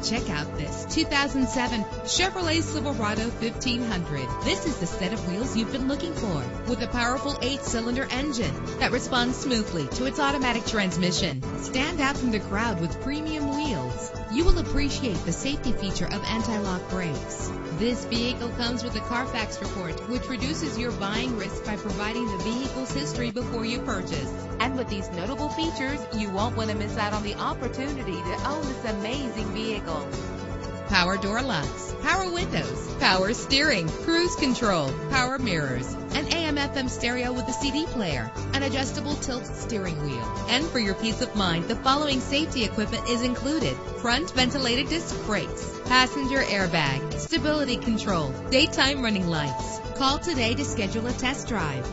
Check out this 2007 Chevrolet Silverado 1500. This is the set of wheels you've been looking for, with a powerful 8-cylinder engine that responds smoothly to its automatic transmission. Stand out from the crowd with premium wheels. You will appreciate the safety feature of anti-lock brakes. This vehicle comes with a Carfax report, which reduces your buying risk by providing the vehicle's history before you purchase. And with these notable features, you won't want to miss out on the opportunity to own this amazing vehicle. Power door locks, power windows, power steering, cruise control, power mirrors, an AM/FM stereo with a CD player, an adjustable tilt steering wheel. And for your peace of mind, the following safety equipment is included: front ventilated disc brakes, passenger airbag, stability control, daytime running lights. Call today to schedule a test drive.